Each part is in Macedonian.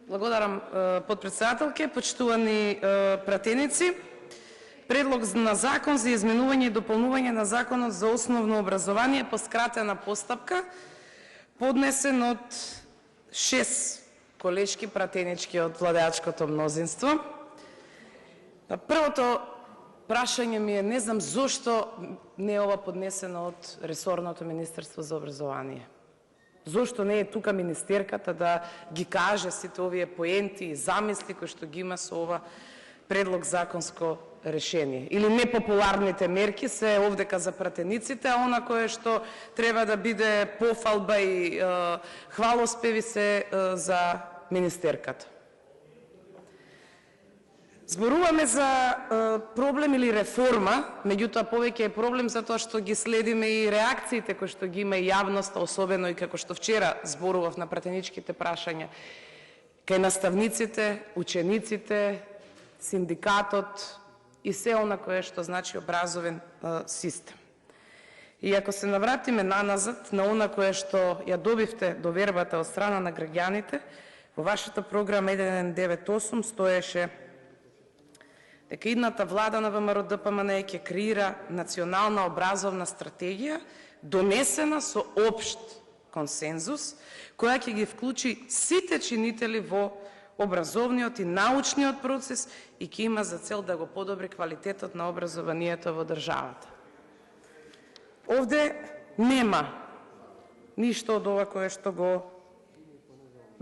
Благодарам, подпредседателке, почитувани пратеници. Предлог на закон за изменување и дополнување на Законот за основно образование по скратена постапка, поднесен од 6 колешки пратенички од владеачкото мнозинство. Првото прашање ми е, не знам зошто не е ова поднесено од ресорното Министерство за образование. Зошто не е тука министерката да ги каже сите овие поенти и замисли кои што ги има со ова предлог законско решение. Или непопуларните мерки се овдека за пратениците, а она кое што треба да биде пофалба и хвалоспеви се за министерката. Зборуваме за проблем или реформа, меѓутоа повеќе е проблем затоа што ги следиме и реакциите кои што ги има и јавноста, особено и како што вчера зборував на пратеничките прашања, кај наставниците, учениците, синдикатот и се она кое што значи образовен систем. И ако се навратиме наназад на она кое што ја добивте довербата од страна на граѓаните, во вашата програма 1198 стоеше дека идната влада на ВМРО-ДПМН ќе креира национална образовна стратегија, донесена со општ консензус, која ќе ги вклучи сите чинители во образовниот и научниот процес и ќе има за цел да го подобри квалитетот на образованието во државата. Овде нема ништо од ова кое што го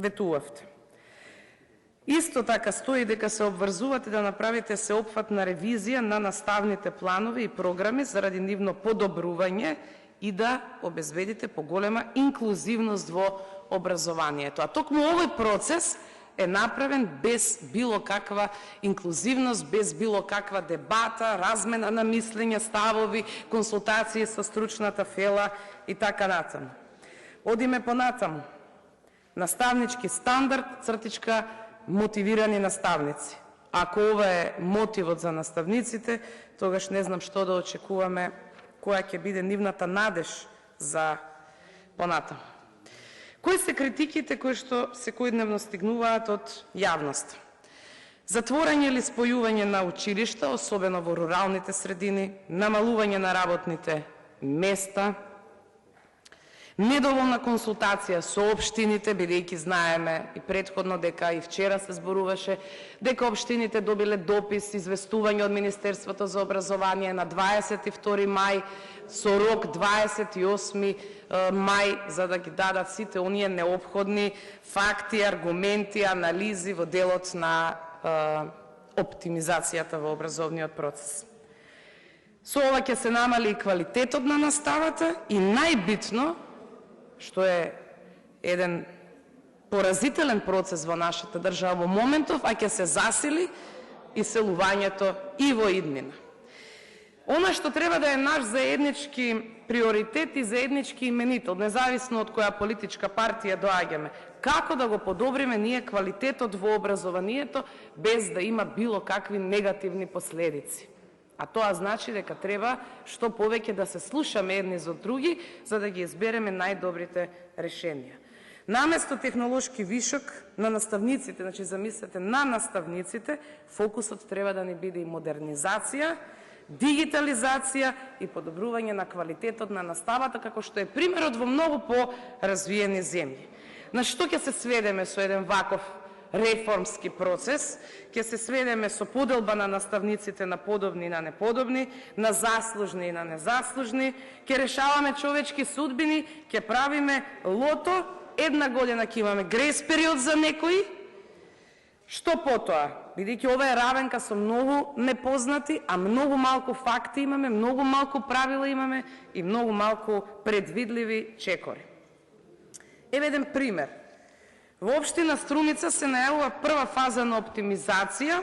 ветувавте. Исто така стои дека се обврзувате да направите сеопфатна ревизија на наставните планови и програми заради нивно подобрување и да обезбедите поголема инклузивност во образованието. А токму овој процес е направен без било каква инклузивност, без било каква дебата, размена на мислења, ставови, консултации со стручната фела и така натаму. Одиме понатаму. Наставнички стандард, цртичка, мотивирани наставници. Ако ова е мотивот за наставниците, тогаш не знам што да очекуваме, која ќе биде нивната надеж за понатаму. Кои се критиките кои што секојдневно стигнуваат од јавноста? Затворање или спојување на училишта, особено во руралните средини, намалување на работните места, недоволна консултација со општините, бидејќи знаеме и претходно дека и вчера се зборуваше дека општините добиле допис, известување од Министерството за образование на 22 мај со рок 28 мај за да ги дадат сите оние неопходни факти, аргументи, анализи во делот на оптимизацијата во образовниот процес. Со ова ќе се намали и квалитетот на наставата и најбитно, што е еден поразителен процес во нашата држава во моментов, а ќе се засили иселувањето и во иднина. Она што треба да е наш заеднички приоритет и заеднички именител, независно од која политичка партија доаѓаме, како да го подобриме ние квалитетот во образованието без да има било какви негативни последици. А тоа значи дека треба што повеќе да се слушаме едни за други, за да ги избереме најдобрите решенија. Наместо технолошки вишок на наставниците, значи замислете на наставниците, фокусот треба да ни биде и модернизација, дигитализација и подобрување на квалитетот на наставата, како што е примерот во многу по-развиени земји. На што ќе се сведеме со еден ваков реформски процес? Ќе се сведеме со поделба на наставниците на подобни и на неподобни, на заслужни и на незаслужни, ќе решаваме човечки судбини, ќе правиме лото, една година ќе имаме грейс период за некои. Што потоа? Бидејќи ова е равенка со многу непознати, а многу малку факти имаме, многу малку правила имаме и многу малку предвидливи чекори. Еве еден пример. Во општина Струмица се најавува прва фаза на оптимизација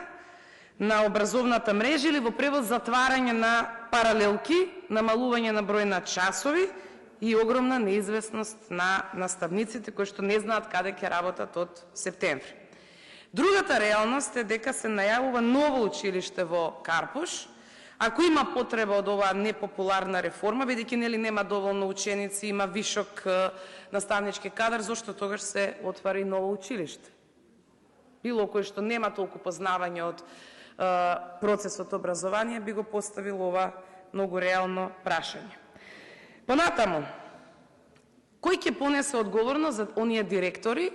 на образовната мрежа или во превод затварање на паралелки, намалување на број на часови и огромна неизвестност на наставниците кои што не знаат каде ќе работат од септември. Другата реалност е дека се најавува ново училиште во Карпуш. Ако има потреба од оваа непопуларна реформа, бидејќи нели нема доволно ученици, има вишок наставнички кадар, зошто тогаш се отвари ново училиште? било кој што нема толку познавање од процесот образование, би го поставил ова многу реално прашање. Понатаму, кој ќе понесе одговорност за оние директори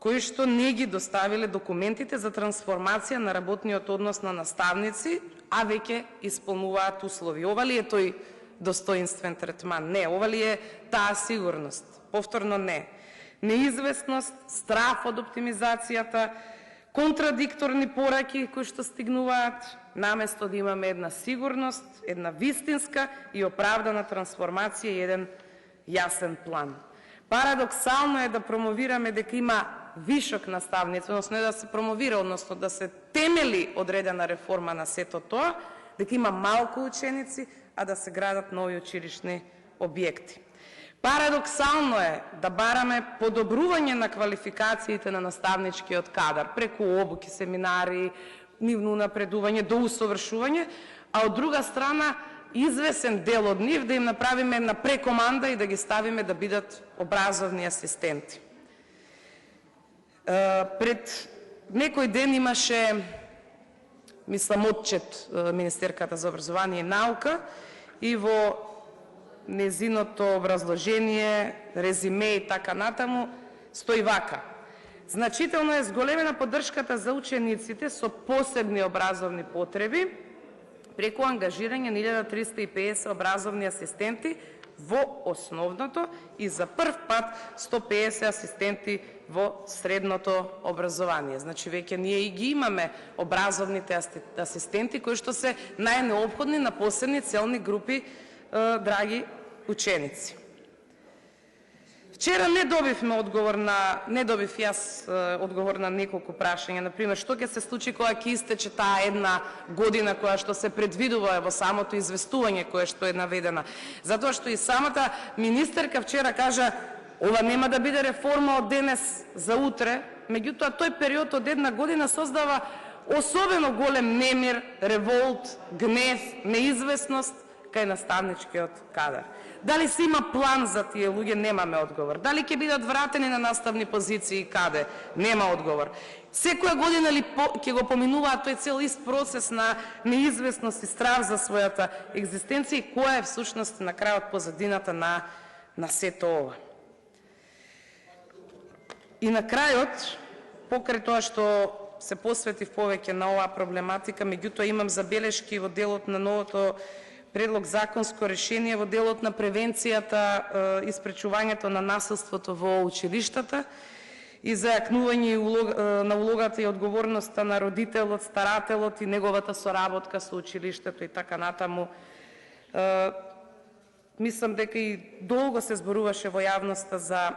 кои што не ги доставиле документите за трансформација на работниот однос на наставници, а веќе исполнуваат услови? Ова ли е тој достоинствен третман? Не. Ова ли е таа сигурност? Повторно не. Неизвестност, страф од оптимизацијата, контрадикторни пораки кои што стигнуваат, наместо да имаме една сигурност, една вистинска и оправдана трансформација и еден јасен план. Парадоксално е да промовираме дека има вишок наставници, односно не да се промовира, односно да се темели одредена реформа на сето тоа, дека има малку ученици, а да се градат нови училишни објекти. Парадоксално е да бараме подобрување на квалификациите на наставничкиот кадар преку обуки, семинари, нивно напредување, до усовршување, а од друга страна извесен дел од нив да им направиме една прекоманда и да ги ставиме да бидат образовни асистенти. Пред некој ден имаше, мислам, отчет Министерката за образование и наука и во незиното образложение, резиме и така натаму, стои вака. Значително е зголемена поддршката за учениците со посебни образовни потреби преку ангажирање на 1350 образовни асистенти во основното и за прв пат 150 асистенти во средното образование. Значи, веќе ние и ги имаме образовните асистенти кои што се најнеопходни на посебни целни групи, драги ученици. Вчера не добив јас одговор на неколку прашања, например, што ќе се случи кога ќе истече таа една година која што се предвидува во самото известување кое што е наведена. Затоа што и самата министерка вчера кажа, ова нема да биде реформа од денес за утре, меѓутоа тој период од една година создава особено голем немир, револт, гнев, неизвестност кај наставничкиот кадар. Дали се има план за тие луѓе? Немаме одговор. Дали ќе бидат вратени на наставни позиции и каде? Нема одговор. Секоја година ли ќе го поминуваат тој цел ист процес на неизвестност и страв за својата екзистенција и која е всушност на крајот позадината на сето ова? И на крајот, покрај тоа што се посветив повеќе на оваа проблематика, меѓутоа имам забелешки во делот на новото предлог законско решение во делот на превенцијата и спречувањето на насилството во училиштата и зајакнување на улогата и одговорноста на родителот, старателот и неговата соработка со училиштето и така натаму. Мислам дека и долго се зборуваше во јавноста за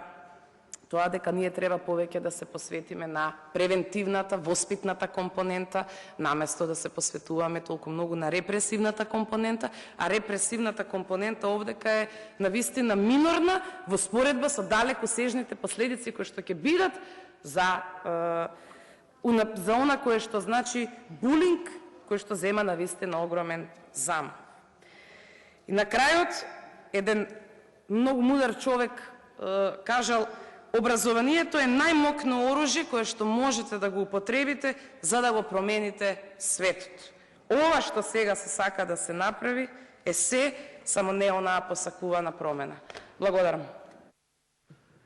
тоа дека ние треба повеќе да се посветиме на превентивната, воспитната компонента, наместо да се посветуваме толку многу на репресивната компонента, а репресивната компонента овдека е навистина минорна во споредба со далекосежните последици кои што ќе бидат за она кое што значи булинг, кој што зема навистина огромен зам. И на крајот, еден многу мудар човек кажал: образованието е најмокно оружје кое што можете да го употребите за да го промените светот. Ова што сега се сака да се направи е се, само не онаа посакувана промена. Благодарам.